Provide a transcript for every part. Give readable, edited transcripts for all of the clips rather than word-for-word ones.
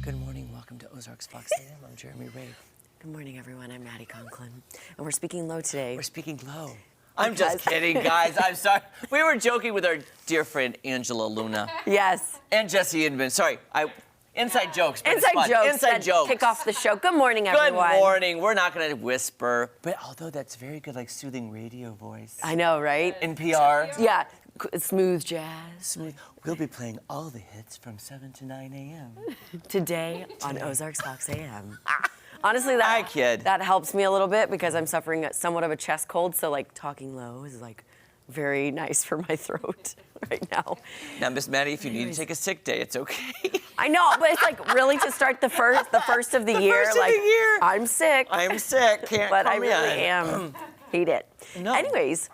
Good morning. Welcome to Ozarks Fox AM. I'm Jeremy Ray. Good morning, everyone. I'm Maddie Conklin. And we're speaking low today. We're speaking low. I'm just kidding, guys. I'm sorry. We were joking with our dear friend Angela Luna. Yes. And Jesse Inman. Sorry, inside jokes. But Inside jokes. Inside jokes. Kick off the show. Good morning, everyone. Good morning. We're not going to whisper, but although that's very good, like soothing radio voice. I know, right? NPR. Yeah. Smooth jazz. Smooth. We'll be playing all the hits from 7 to 9 a.m. Today on Ozarks Fox AM. Honestly, I kid. that helps me a little bit because I'm suffering somewhat of a chest cold, so like talking low is like very nice for my throat right now. Now, Miss Maddie, if you need to take a sick day, it's okay. I know, but it's like really to start the first of the year. First of like the year. I'm sick. I'm sick. Can't But call I me really on. am. Hate it. No. Anyways.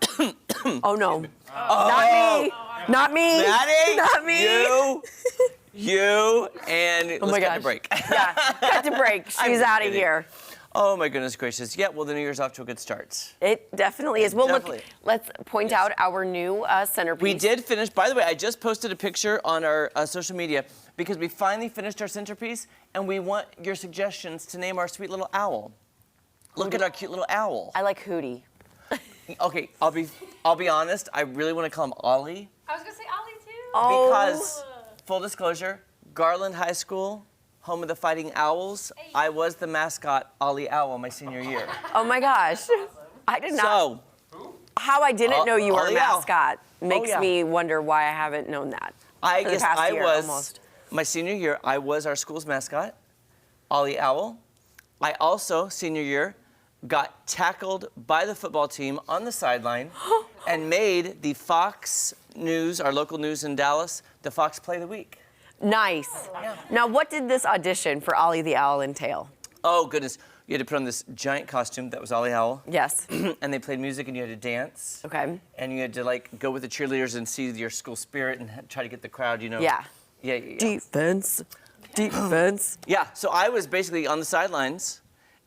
Oh no. Not me. Not me. Maddie, Not me. You, and Oh my let's get gosh. a break. Yeah. Cut to break. She's out of kidding. here. Oh my goodness gracious. Yeah, well, the New Year's off to a good start. It definitely is. Well, Definitely. look, let's point out our new centerpiece. We did finish, by the way, I just posted a picture on our social media because we finally finished our centerpiece and we want your suggestions to name our sweet little owl. Look at our cute little owl. I like Hootie. Okay, I'll be honest, I really want to call him Ollie I was gonna say Ollie too. Oh. because, full disclosure, Garland High School, home of the Fighting Owls, I was the mascot Ollie Owl my senior year. Oh my gosh. I did not. So, How I didn't know you were a Ollie Owl. mascot makes yeah. me wonder why I haven't known that. I For the guess past I year, was, almost. my senior year, I was our school's mascot, Ollie Owl. I also, senior year, got tackled by the football team on the sideline and made the Fox News, our local news in Dallas, the Fox Play of the Week. Nice. Yeah. Now, what did this audition for Ollie the Owl entail? Oh, goodness. You had to put on this giant costume that was Ollie Owl. Yes. And they played music and you had to dance. Okay. And you had to, like, go with the cheerleaders and see your school spirit and try to get the crowd, you know. Yeah. Yeah. Defense. Defense. Yeah, so I was basically on the sidelines,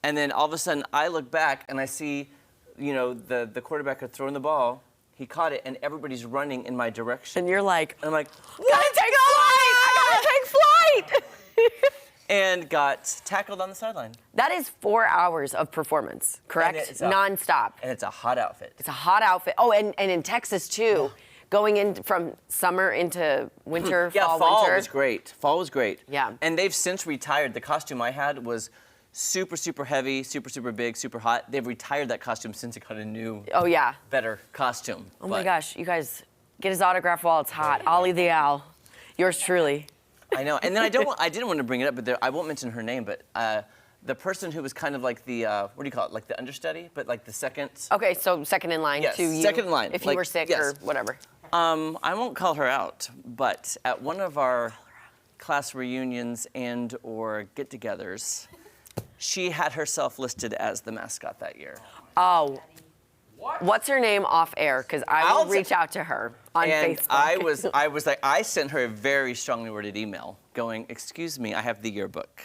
and then all of a sudden I look back and I see, you know, the quarterback had thrown the ball, he caught it, and everybody's running in my direction. And you're like, And I'm like, gotta take flight! I gotta take flight! and got tackled on the sideline. That is 4 hours of performance, correct? And it's a- Non-stop. And it's a hot outfit. It's a hot outfit. Oh, and in Texas, too. Going in from summer into winter, Yeah, fall, fall winter. was great. Fall was great. Yeah. And they've since retired. The costume I had was super, super heavy, super, super big, super hot. They've retired that costume since it got a new, Oh, yeah. better costume. Oh, my gosh. You guys, get his autograph while it's hot. Ollie the Owl. Yours truly. I know. And then I didn't want to bring it up, but I won't mention her name, but the person who was kind of like the, what do you call it, like the understudy, but like the second. Okay, so second in line Yes, to you. second in line. If you Like, were sick yes. or whatever. I won't call her out, but at one of our class reunions and or get-togethers, she had herself listed as the mascot that year. Oh. What's her name off air? Because I will I'll reach out to her on And Facebook. I was like, I sent her a very strongly worded email going, excuse me, I have the yearbook.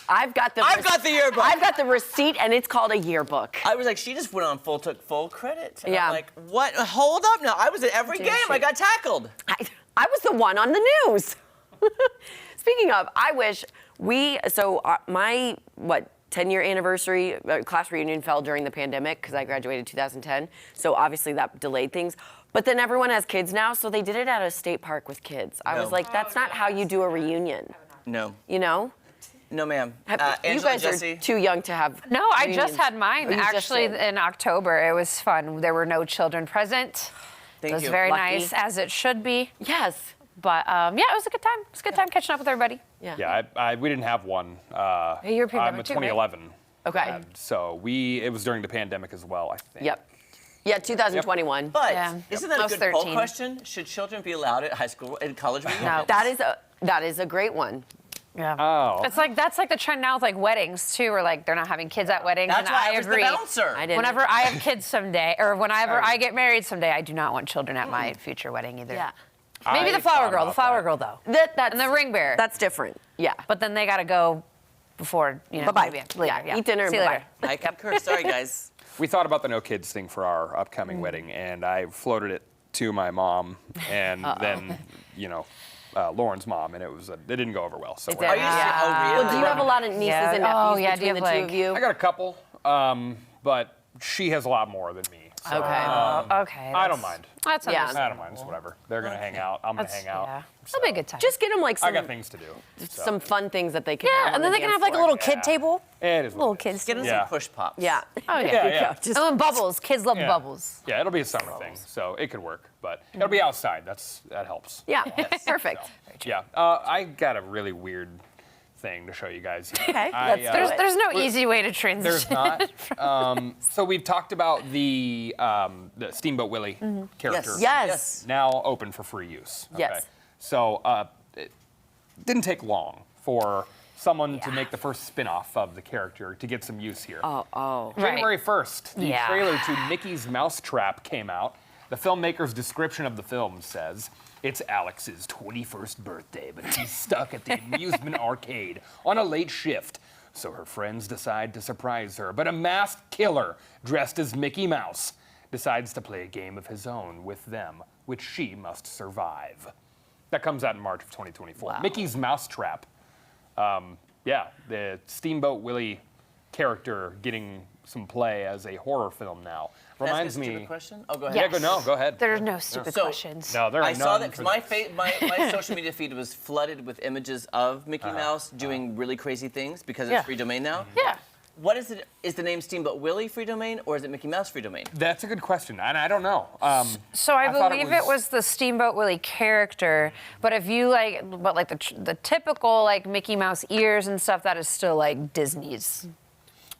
I've got the yearbook. I've got the receipt, and it's called a yearbook. I was like, she just went on took full credit. And Yeah. I'm like, what? Hold up now. I was at every Did game. she? I got tackled. I was the one on the news. Speaking of, I wish my 10-year anniversary class reunion fell during the pandemic because I graduated 2010. So obviously that delayed things. But then everyone has kids now, so they did it at a state park with kids. I was No. like, that's not how you do a reunion. No. You know? No, ma'am. You Angela, guys Jesse? are too young to have. No, I reunions. just had mine Oh, you just actually did. in October. It was fun. There were no children present. Thank It was you. very Lucky. nice, as it should be. Yes. But yeah, it was a good time. It was a good time catching up with everybody. Yeah. Yeah, we didn't have one. Hey, you're I'm pandemic a too, right? 2011. Okay. And so it was during the pandemic as well, I think. Yep. Yeah, 2021. But Yeah. isn't that I a was good poll 13. question? Should children be allowed at high school and college reunions? No. That is a great one. Yeah. Oh. That's like the trend now with like weddings too, where like they're not having kids at weddings. That's and why I I was agree. the bouncer. I didn't. Whenever I have kids someday, or whenever I get married someday, I do not want children at my future wedding either. Yeah. Maybe I the flower thought girl. The about flower that. girl though. That's And the ring bearer. That's different. Yeah. But then they gotta go before, you know. Bye-bye. maybe Later. Yeah. Eat dinner and See you later. bye-bye. I concur. Sorry, guys. We thought about the no kids thing for our upcoming wedding, and I floated it to my mom, and then, Lauren's mom, and it didn't go over well. So It we're did. Are you serious? Oh, really? Well, do you have a lot of nieces and nephews Oh, yeah, do between you the have, two like- of you? I got a couple, but she has a lot more than me. So, Okay. I don't mind. That's Yeah. understandable. I don't mind. It's whatever. They're gonna hang out. I'm gonna hang out. Yeah. It'll be a good time. Just get them like I some, got things to do. So. some fun things that they can have yeah, on and then the they can dance have like a floor. little kid table. It is what Little it is. kids. Get them Yeah. some push pops. Yeah. Oh yeah. There you yeah. go. Just Oh, and bubbles. Kids love Yeah. bubbles. Yeah, it'll be a summer thing, so it could work. But it'll be outside. That helps. yeah, perfect. Yeah. I got a really weird thing to show you guys. Here. Okay, I, let's do it. There's no easy way to There's transition. not. So we've talked about the Steamboat Willie character. Yes. Now open for free use. Okay? Yes. So it didn't take long for someone to make the first spin-off of the character to get some use here. Oh. Right. January 1st, the Yeah. trailer to Mickey's Mousetrap came out. The filmmaker's description of the film says, "It's Alex's 21st birthday, but she's stuck at the amusement arcade on a late shift. So her friends decide to surprise her, but a masked killer dressed as Mickey Mouse decides to play a game of his own with them, which she must survive." That comes out in March of 2024. Wow. Mickey's Mousetrap. The Steamboat Willie character getting some play as a horror film now. Can I ask Reminds a stupid me. question? Oh, go ahead. Yeah, go ahead. There's no stupid So- questions. No, there are I saw none that because for this. my social media feed was flooded with images of Mickey Mouse doing really crazy things because Yeah. it's free domain now. Yeah. What is it? Is the name Steamboat Willie free domain or is it Mickey Mouse free domain? That's a good question, and I don't know. So I thought believe it was the Steamboat Willie character, but if you like the typical like Mickey Mouse ears and stuff, that is still like Disney's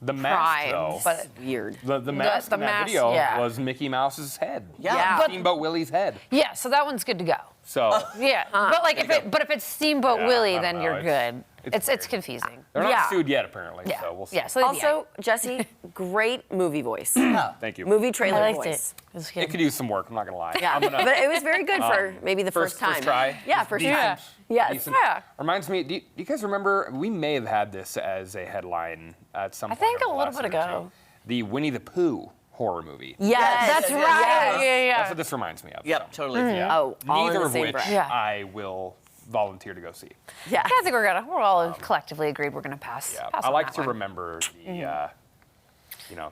the mask, prime. though. But Weird. The mask the in that mask, video yeah. was Mickey Mouse's head. Yeah. But- Steamboat Willie's head. yeah, so that one's good to go. So Yeah, but like if it's Steamboat Yeah, Willie, I then don't you're know. good. It's It's weird. confusing. they're not Yeah. sued yet, apparently. Yeah. So we'll see. Yeah. So Also, Jesse, great movie voice. Thank you. Movie I trailer liked voice. it. It was It good. could use some work. I'm not gonna lie. Yeah, but it was very good for maybe the first time. First try. Yeah, first Decent. time. Yes. Decent. Yeah. Reminds me. Do you guys remember? We may have had this as a headline at some point. think over a the little last bit year or ago. two. The Winnie the Pooh horror movie. Yes. That's yes, right. yes. Yeah. That's what this reminds me of. Yep, so. totally. Yeah. Oh, all in Neither the of same which breath. Yeah. I will volunteer to go see. Yeah. I think we're all collectively agreed we're gonna pass. Yeah. pass I on like that to one. remember the,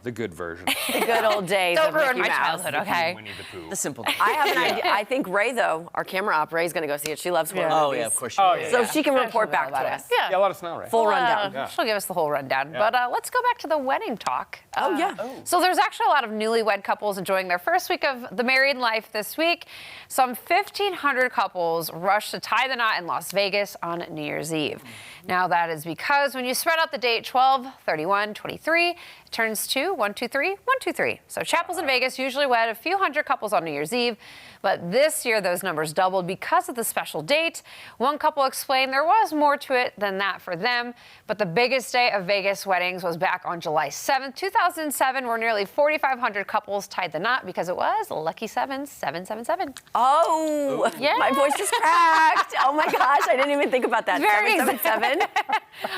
the good version. The good old days Don't of ruin Mickey my Mouse. childhood, okay? Winnie the Pooh. The simple. I have an idea. I think Ray, though, our camera op, Ray's going to go see it. She loves horror Oh movies. yeah, of course. You Oh, do. yeah. So she can report She'll back know about to it. us. Yeah. Yeah, let us know, Ray. Full rundown. Yeah. She'll give us the whole rundown. Yeah. But let's go back to the wedding talk. Oh, yeah. So there's actually a lot of newlywed couples enjoying their first week of the married life this week. Some 1,500 couples rushed to tie the knot in Las Vegas on New Year's Eve. Now that is because when you spread out the date 12, 31, 23, it turns to 1, 2, 3, 1, 2, 3. So chapels in Vegas usually wed a few hundred couples on New Year's Eve, but this year those numbers doubled because of the special date. One couple explained there was more to it than that for them, but the biggest day of Vegas weddings was back on July 7th, 2007, where nearly 4,500 couples tied the knot because it was lucky 777. Oh, Yeah. my voice just cracked. Oh my gosh, I didn't even think about that. Very 777.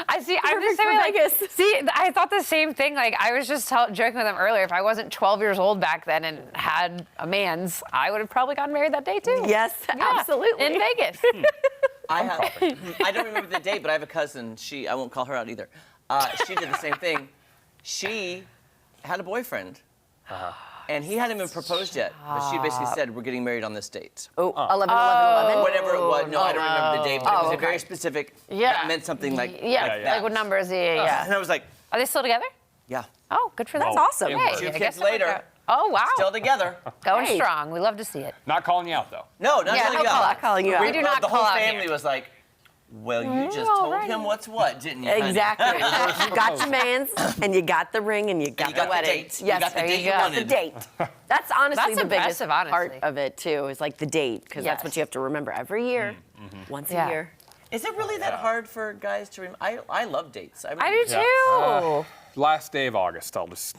I see. I'm Perfect just saying, for like, Vegas. see, I thought the same thing. Like, I was just joking with them earlier. If I wasn't 12 years old back then and had a man's, I would have probably gotten married that day too. Yes, Yeah, absolutely. in Vegas. I don't remember the date, but I have a cousin. I won't call her out either. She did the same thing. She had a boyfriend. And he hadn't even proposed yet. But she basically said, we're getting married on this date. Oh, 11, 11, 11. Whatever it was. No, I don't remember the date, but it was a okay. very specific, Yeah. that meant something like, Yeah, like that. like what numbers? Yeah. And I was like, Are they still together? yeah. Oh, good for them. Well, awesome. it Hey, worked. Two I kids guess it worked later. out. Oh, wow. Still together. Going Hey. strong. We love to see it. Not calling you out, though. No, not Yeah, telling no you call out. out. Calling you out. We do not The whole call out family here. was like, well, you just all told right. him what's what, didn't you? honey?" Exactly. You got your man's, and you got the ring, and you got you the got the wedding. date. Yes, You got the there date you you go. the wanted. date. That's honestly That's the biggest impressive, part honestly. of it too. Is like the date, because that's Yes. what you have to remember every year, once Yeah. a year. Is it really that hard for guys to remember? I love dates. I do Yeah. too. Last day of August.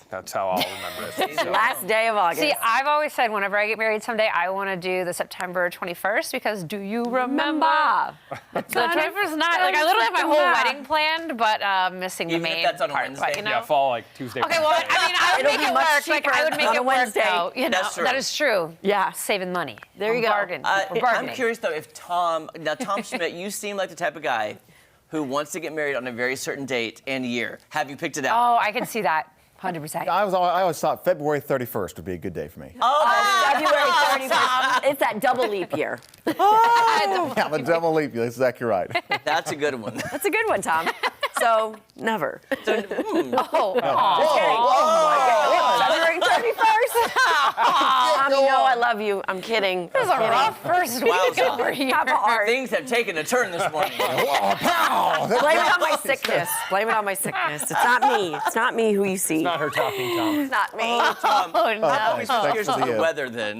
That's how I'll remember it. So. Last day of August. See, I've always said whenever I get married someday, I want to do the September 21st because do you remember? The 21st is not, like I literally have my whole wedding planned, but missing Even the if main that's on a part. Wednesday? But, you know, Yeah, fall like Tuesday. Okay, well, I mean, I would It'll make be it much work. Like, I would cheaper make on it a work, Wednesday. though. You know, That's true. that is true. Yeah. Saving money. There you go. Bargain. We're I'm bargaining. curious though if Tom Schmidt, you seem like the type of guy who wants to get married on a very certain date and year. Have you picked it out? Oh, I can see that. 100%. I always thought February 31st would be a good day for me. February 31st. It's that double leap year. Yeah, the double leap year. That's exactly right. That's a good one. That's a good one, Tom. So, never. Oh, February 31st. Tom, you know I love you. I'm kidding. This is a rough first week over here. Have a heart. Things have taken a turn this morning. Oh, pow! Blame it on my sickness. Blame it on my sickness. It's not me. It's not me who you see. Not her talking, Tom. It's not me. Tom, Oh, no. I'm always Thanks curious for about the the, weather then.